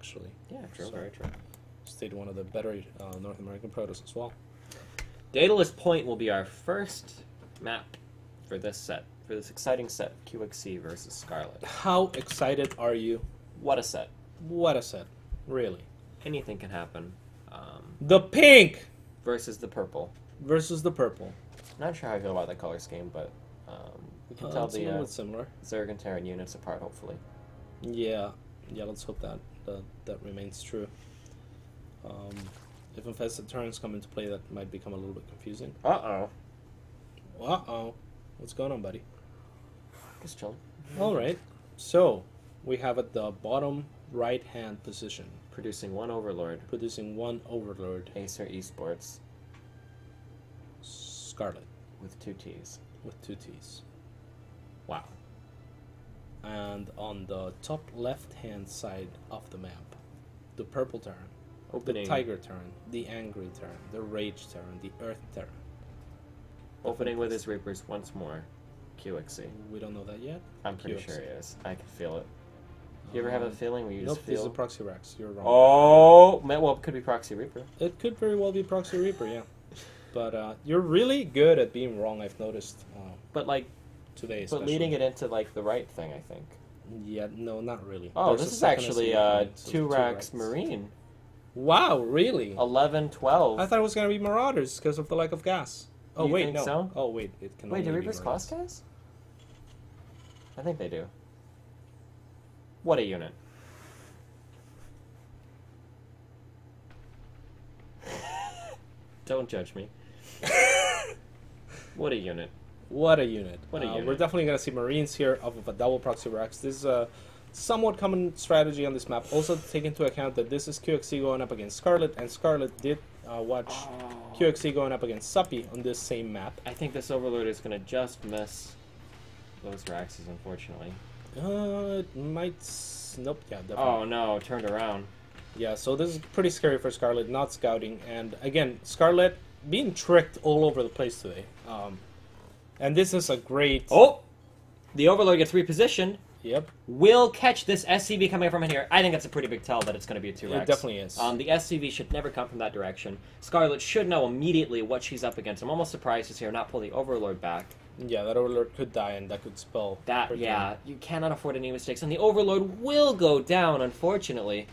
actually. Yeah, true, So, very true. Stayed one of the better North American protos as well. Daedalus Point will be our first map for this set, for this exciting set, QXC versus Scarlet. How excited are you? What a set. What a set. Really. Anything can happen. The pink Versus the purple. versus the purple. Not sure how I feel about that color scheme, but we can tell It's a little the bit similar. Zergenterran units apart, hopefully. Yeah, let's hope that remains true. If infested turns come into play, that might become a little bit confusing. Uh-oh. Uh-oh. What's going on, buddy? Just chilling. All right. So, we have at the bottom right-hand position, Producing one Overlord. producing one Overlord, Acer Esports Scarlet, with 2 T's. with 2 T's. Wow. And on the top left-hand side of the map, the purple Terran, Opening, the Tiger Terran, the Angry Terran, the Rage Terran, the Earth Terran. opening with his Reapers once more. QXC. We don't know that yet. I'm pretty QXC. sure he is. I can feel it. You ever have a feeling where you Nope, just this is a feel... Proxy Rex. You're wrong. Oh, well, it could be Proxy Reaper. It could very well be Proxy Reaper, yeah. But you're really good at being wrong, I've noticed But, like, today. but leading it into, like, the right thing, I think. Yeah, no, not really. Oh, There's this a is second actually SCV coming, so 2 it's racks 2 Marine. Wow, really? 11, 12. I thought it was going to be Marauders because of the lack of gas. Oh, You wait, think no. so? Oh, wait, it can Wait, only do be Reapers Marauders. cost gas? I think they do. What a unit. Don't judge me. What a unit. What a unit. What a unit. We're definitely going to see Marines here off of a double Proxy Rex. This is a somewhat common strategy on this map. Also, take into account that this is QXC going up against Scarlet, and Scarlet did watch QXC going up against Suppy on this same map. I think this Overlord is going to just miss those Raxes, unfortunately. It might... Nope, yeah, definitely. Oh no, turned around. Yeah, so this is pretty scary for Scarlet, not scouting. And again, Scarlet being tricked all over the place today. And this is a great... Oh! The Overlord gets repositioned. Yep. Will catch this SCV coming from in here. I think that's a pretty big tell that it's going to be a 2 Rex. It definitely is. The SCV should never come from that direction. Scarlet should know immediately what she's up against. I'm almost surprised to see her not pull the Overlord back. Yeah, that Overlord could die, and that could spell... That, her yeah, turn. you cannot afford any mistakes. And the Overlord will go down, unfortunately.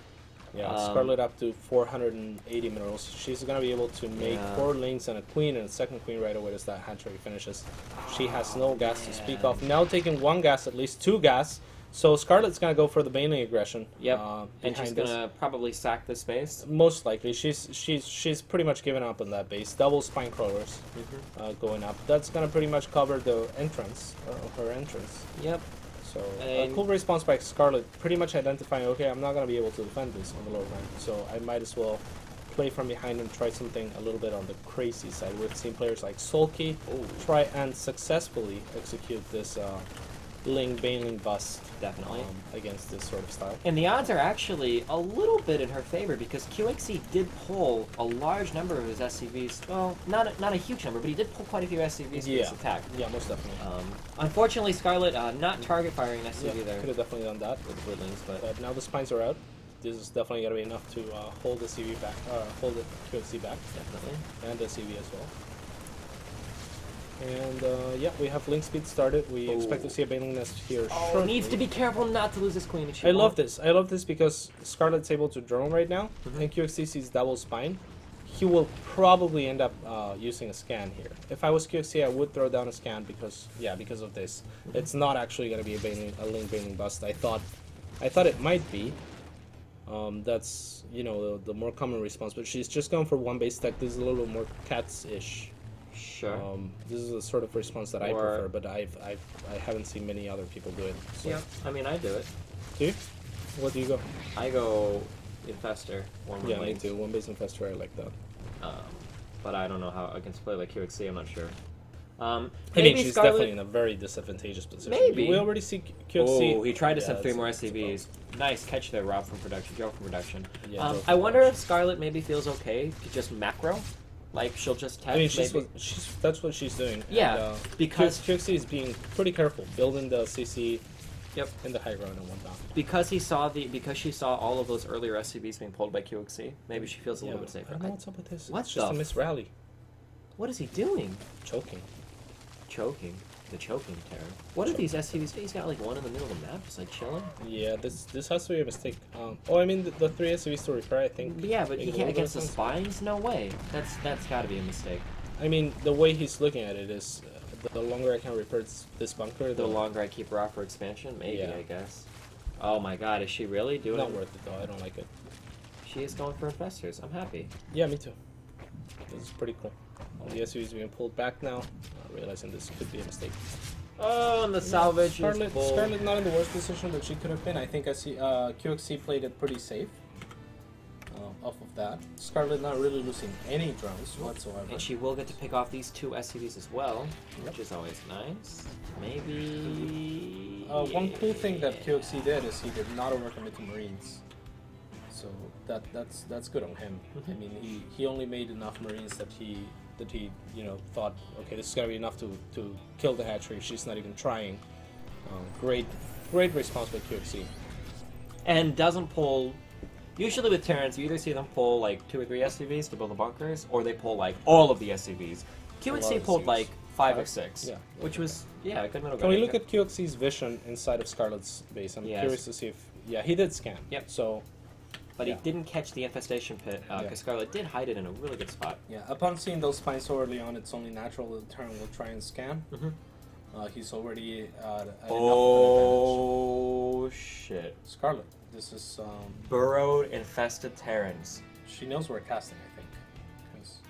Yeah, Scarlet up to 480 minerals. She's going to be able to make 4 lanes and a queen, and a second queen right away as that hand-trade finishes. She has no gas to speak of. Now taking 1 gas, at least 2 gas. So Scarlet's going to go for the Baneling aggression. Yep, and behind she's going to probably sack this base. Most likely. She's pretty much given up on that base. Double spine crawlers going up. That's going to pretty much cover the entrance, her entrance. Yep. So a cool response by Scarlet, pretty much identifying, okay, I'm not going to be able to defend this on the lower rank, so I might as well play from behind and try something a little bit on the crazy side. We've seen players like Sulky try and successfully execute this Baneling bust Definitely. against this sort of style. And the odds are actually a little bit in her favor because QXC did pull a large number of his SCVs. Well, not a huge number, but he did pull quite a few SCVs for this attack. Yeah, most definitely. Unfortunately, Scarlet not target firing an SCV there. Could have definitely done that with the Woodlings, but now the spines are out. This is definitely going to be enough to hold the CV back, hold the QXC back. Definitely. And the CV as well. And yeah, we have link speed started. We expect to see a Baneling nest here shortly. Needs to be careful not to lose his queen. I love this. I love this because Scarlet's able to drone right now, and QXC sees double spine. He will probably end up using a scan here. If I was QXC, I would throw down a scan because of this. It's not actually going to be a link Baneling bust. I thought it might be. That's the more common response, but she's just going for 1 base tech. This is a little bit more cats-ish. Sure. This is the sort of response that I prefer, but I haven't seen many other people do it. So. Yeah, I mean, I do it. Do you? What do you go? I go Infestor. Yeah, me too. 1 base Infestor, I like that. But I don't know how against a player like QXC, I'm not sure. I mean, she's definitely in a very disadvantageous position. Maybe. We already see QXC. Oh, he tried to send 3 more SCVs. Nice catch there, Rob from production. Joe from production. Yeah, I wonder if Scarlet maybe feels okay to just macro. Like, she'll just test. I mean, that's what she's doing. Yeah, and, because QXC is being pretty careful, building the CC Yep. in the high ground and whatnot. Because she saw all of those earlier SCVs being pulled by QXC, maybe she feels a little bit safer. I don't know what's up with this. What It's just a the miss rally. What is he doing? Choking. Choking. The choking terror. What are these SCVs? He's got like one in the middle of the map, just like chilling. Yeah, this has to be a mistake. I mean the 3 SCVs to repair, I think. Yeah, but he can't against the spines? No way. That's got to be a mistake. I mean, the way he's looking at it is, the longer I can repair this bunker, The longer I keep her off for expansion, maybe, Yeah. I guess. Oh my god, is she really doing Not worth it though. I don't like it. She is going for infestors. I'm happy. Yeah, me too. This is pretty cool. All the SUVs being pulled back now, realizing this could be a mistake. Oh, and the salvage Scarlet, is full. Scarlet not in the worst position that she could have been. I think QXC played it pretty safe. Off of that, Scarlet not really losing any drones whatsoever. And she will get to pick off these 2 SCVs as well, which is always nice. Maybe... One cool thing that QXC did is he did not overcommit to Marines. So that's good on him. I mean, he only made enough Marines that he thought, okay, this is gonna be enough to kill the hatchery. She's not even trying. Great response by QXC. And doesn't pull... Usually with Terrans, you either see them pull like 2 or 3 SCVs to build the bunkers, or they pull like all of the SCVs. QXC pulled like 5 or 6, which was, a good middle ground. Can we look at QXC's vision inside of Scarlet's base? I'm curious to see if... Yeah, he did scan. Yep. So... But he didn't catch the infestation pit, because Scarlet did hide it in a really good spot. Yeah, upon seeing those spines so early on, it's only natural that the Terran will try and scan. He's already at oh, shit. Scarlet. This is... Burrowed, infested Terrans. She knows we're casting, I think. 'Cause...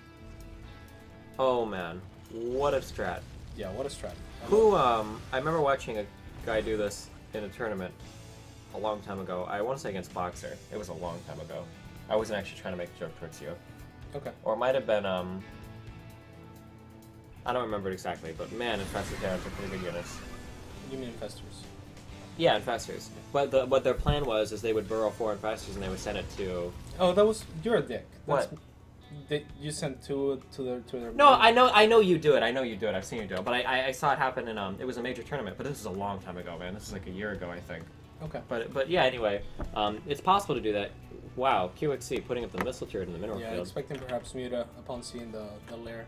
Oh, man. What a strat. Yeah, what a strat. I remember watching a guy do this in a tournament a long time ago. I want to say against Boxer. It was a long time ago. I wasn't actually trying to make a joke towards you. Okay. Or it might have been, I don't remember it exactly, but man, infested Terrans are pretty good units. You mean infestors? Yeah, infestors. But what their plan was is they would burrow 4 infestors and they would send it to... Oh, that was... You're a dick. What? You sent 2 to their... No, I know you do it. I know you do it. I've seen you do it. But I saw it happen in... It was a major tournament, but this was a long time ago, man. This is like a year ago, I think. Okay. But yeah, anyway, it's possible to do that. Wow, QXC putting up the missile turret in the mineral Yeah, field. expecting perhaps Muta upon seeing the lair.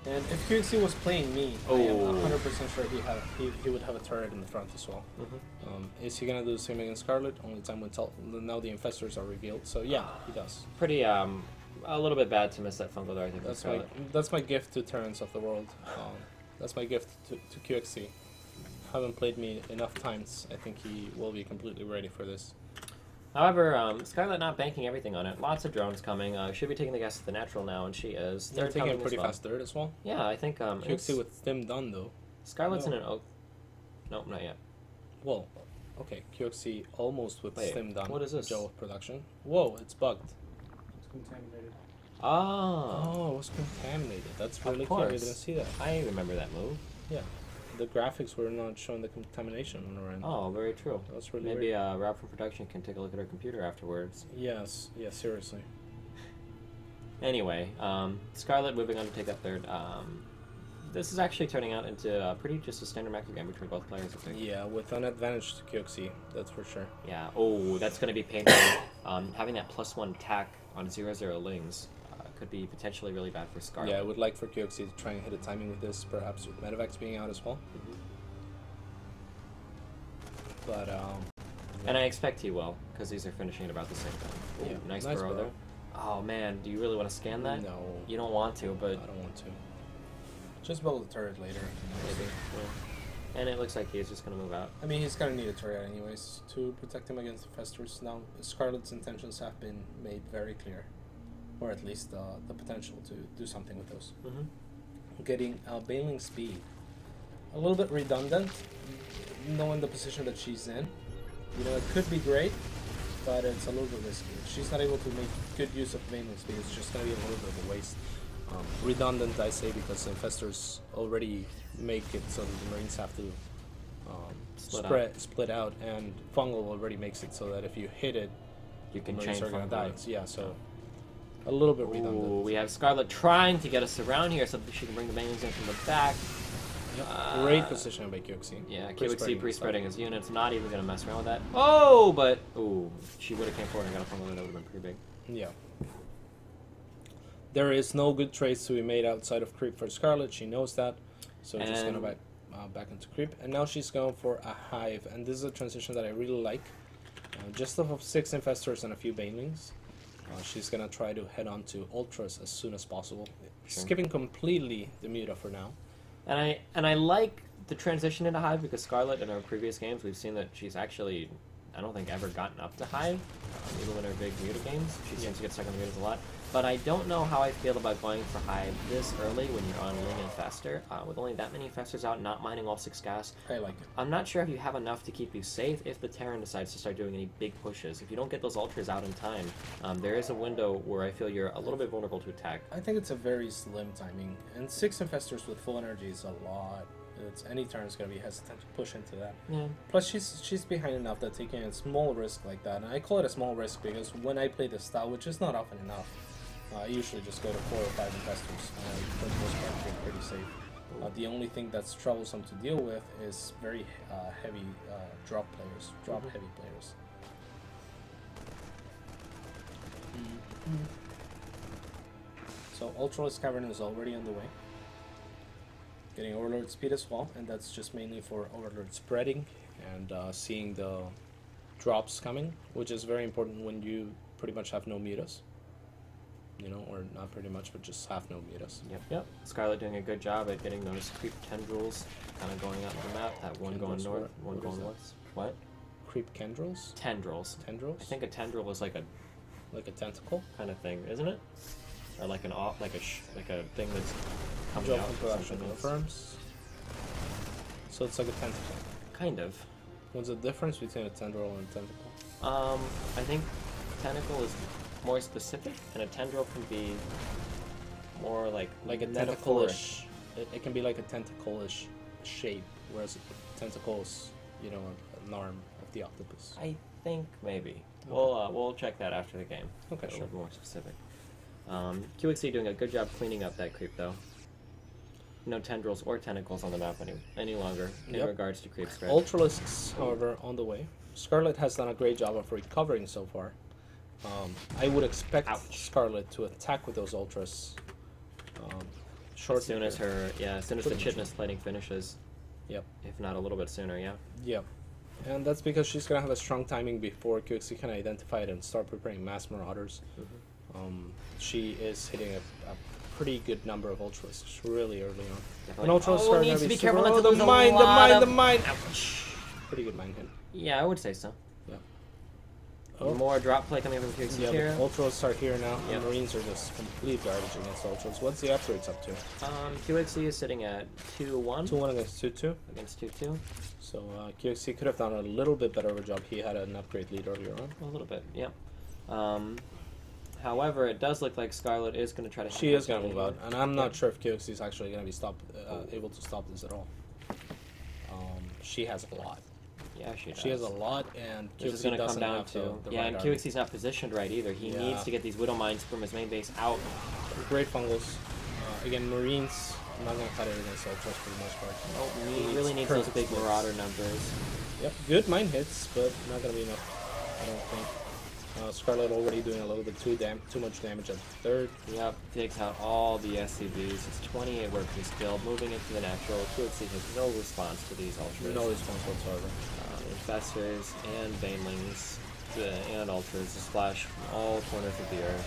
And if QXC was playing me, I Oh. am 100% sure he would have a turret in the front as well. Is he gonna do the same against Scarlet? Only time will tell. Now the infestors are revealed, so yeah, he does. Pretty a little bit bad to miss that fungal dart. I think That's my gift to Terrans of the world. That's my gift to QXC. Haven't played me enough times. I think he will be completely ready for this. However, Scarlet not banking everything on it. Lots of drones coming. Should be taking the gas at the natural now, and she is. They're taking a coming pretty as well. fast third as well. Yeah, I think QXC with Stim done though. Scarlet's in an oak. Nope, not yet. Well, okay, QXC almost with Stim done. What is this? Joe production. Whoa, it's bugged. It's contaminated. Ah. Oh, it was contaminated. That's really cool. I didn't see that. I remember that move. Yeah. The graphics were not showing the contamination on our end. Oh, very true. That's really Maybe weird. Rob from production can take a look at her computer afterwards. Yes, seriously. Anyway, Scarlet moving on to take that third. This is actually turning out into pretty just a standard macro game between both players, I think. Yeah, with an advantage to QXC, that's for sure. Yeah. Oh, that's going to be painful. Having that +1 attack on 0/0 lings could be potentially really bad for Scarlet. Yeah, I would like for QXC to try and hit a timing with this, perhaps with Medivacs being out as well. But, and I expect he will, because these are finishing at about the same time. Ooh, yeah, nice burrow there. Oh man, do you really want to scan that? No. You don't want to, but... I don't want to. Just build a turret later. Maybe. Yeah. And it looks like he's just going to move out. I mean, he's going to need a turret anyways to protect him against the infestors. Now, Scarlet's intentions have been made very clear. Or at least the potential to do something with those. Getting bailing speed. A little bit redundant, knowing the position that she's in. You know, it could be great, but it's a little bit risky. If she's not able to make good use of bailing speed, it's just going to be a little bit of a waste. Redundant, I say, because infestors already make it so that the Marines have to split out, and fungal already makes it so that if you hit it, you can Marines chain are going to fungal. die. So, yeah, so a little bit redundant. Ooh, we have Scarlet trying to get us around here so that she can bring the mains in from the back. Yep. Great positioning by QXC. Yeah, QXC pre-spreading his units, not even going to mess around with that. Oh, but... Ooh, she would have came forward and got a funnel that would have been pretty big. Yeah. There is no good trades to be made outside of creep for Scarlet. She knows that. So just going to back into creep. And now she's going for a hive. And this is a transition that I really like. Just off of 6 infestors and a few banelings. She's going to try to head on to ultras as soon as possible. Sure. Skipping completely the muta for now. And I like the transition into hive because Scarlet in our previous games we've seen that she's actually, I don't think, ever gotten up to hive. Even in her big muta games, she seems to get stuck on the mutas a lot. But I don't know how I feel about going for hive this early when you're on Ling Infestor. With only that many infestors out, not mining all 6 gas. I like it. I'm not sure if you have enough to keep you safe if the Terran decides to start doing any big pushes. If you don't get those ultras out in time, there is a window where I feel you're a little bit vulnerable to attack. I think it's a very slim timing. And 6 infestors with full energy is a lot. Any turn is going to be hesitant to push into that. Yeah. Plus, she's behind enough that taking a small risk like that, and I call it a small risk because when I play this style, which is not often enough, I usually just go to 4 or 5 investors, and for the most part, I feel pretty safe. The only thing that's troublesome to deal with is very heavy drop players, drop-heavy players. So Ultralisk Cavern is already on the way. Getting Overlord speed as well, and that's just mainly for Overlord spreading and seeing the drops coming, which is very important when you pretty much have no mutas. You know, or not pretty much, but just have no mutas. Yep. Scarlet doing a good job at getting those creep tendrils kind of going out of the map. That one going north, one going west. What? Creep tendrils? Tendrils. Tendrils? I think a tendril is like a tentacle kind of thing, isn't it? Or like like a thing that's coming Job out. production confirms. So it's like a tentacle. Kind of. What's the difference between a tendril and a tentacle? I think tentacle is more specific, and a tendril can be more like a tentacle-ish. It can be like a tentacle-ish shape, whereas a tentacle is, you know, an arm of the octopus. I think maybe. Okay. We'll check that after the game. Okay, sure. More specific. QXC doing a good job cleaning up that creep though. No tendrils or tentacles on the map any longer in regards to creep spread. Ultralisks, however, on the way. Scarlet has done a great job of recovering so far. I would expect Scarlet to attack with those ultras. As soon as the chitness plating finishes. Yep. If not a little bit sooner, yeah. Yep. And that's because she's gonna have a strong timing before QXC can identify it and start preparing mass marauders. She is hitting a pretty good number of ultralisks really early on. And ultralisks needs to be careful not to lose the mine. Ouch. Pretty good mine hit. Yeah, I would say so. Oh. More drop play coming from QXC here. The Ultras are here now, and Marines are just complete garbage against Ultras. What's the upgrades up to? QXC is sitting at 2-1. 2-1 against 2-2? Against 2-2. So QXC could have done a little bit better of a job. He had an upgrade lead earlier on. A little bit, yeah. However, it does look like Scarlet is going to try to... She is going to move out, and I'm not sure if QXC is actually going to be able to stop this at all. She has a lot. Yeah, she does. She has a lot, and QXC is going to come down to... and QXC's not positioned right either. He needs to get these Widow Mines from his main base out. Great fungals. Again, Marines, I'm not going to cut it against Ultras for the most part. Nope, he really needs those big Marauder numbers. Yep, good mine hits, but not going to be enough, I don't think. Scarlet already doing a little bit too much damage at the third. Yep, takes out all the SCVs. It's 28 working skill. Moving into the natural, QXC has no response to these Ultras. No response whatsoever. Infestors and Banelings and Ultras just splash from all corners of the earth.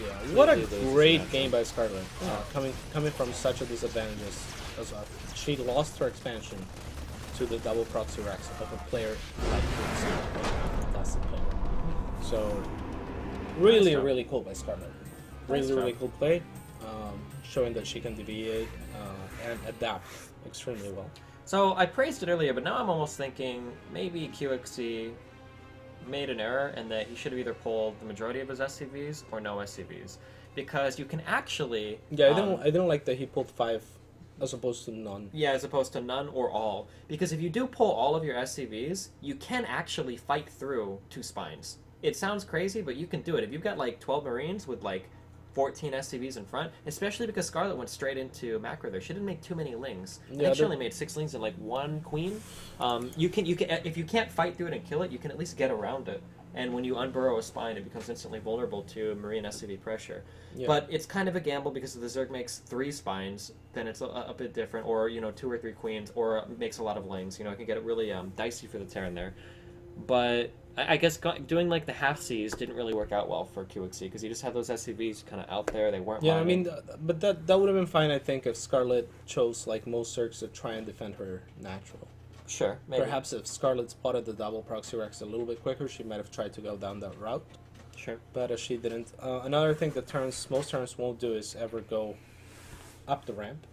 Yeah, what a great game by Scarlet. Coming from such a disadvantage as she lost her expansion to the double proxy racks of a player like QXC. Fantastic player. So, really cool by Scarlet. Really cool play, showing that she can deviate and adapt extremely well. So, I praised it earlier, but now I'm almost thinking maybe QXC made an error and that he should have either pulled the majority of his SCVs or no SCVs. Because you can actually... Yeah, I don't like that he pulled 5 as opposed to none. Yeah, as opposed to none or all. Because if you do pull all of your SCVs, you can actually fight through 2 spines. It sounds crazy, but you can do it. If you've got like 12 Marines with like 14 SCVs in front, especially because Scarlet went straight into macro there. She didn't make too many lings. I think she only made 6 lings and like 1 queen. You can if you can't fight through it and kill it, you can at least get around it. And when you unburrow a spine, it becomes instantly vulnerable to Marine SCV pressure. Yeah. But it's kind of a gamble because if the Zerg makes 3 spines, then it's a bit different. Or 2 or 3 queens, or makes a lot of lings. It can get really dicey for the Terran there. But I guess doing like the half Cs didn't really work out well for QXC because you just had those SCVs kind of out there. They weren't. Yeah, mining. I mean, but that would have been fine, I think, if Scarlet chose like most Zergs to try and defend her natural. Sure, maybe. Perhaps if Scarlet spotted the double proxy Rex a little bit quicker, she might have tried to go down that route. Sure. But she didn't. Another thing that most Terrans won't do is ever go up the ramp.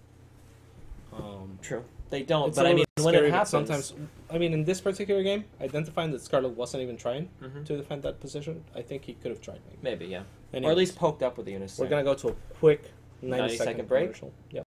True. They don't, but I mean, when it happens... Sometimes, I mean, in this particular game, identifying that Scarlet wasn't even trying to defend that position, I think he could have tried maybe. Maybe, yeah. Anyways, or at least poked up with the Unis. We're going to go to a quick 90-second break. Commercial. Yep.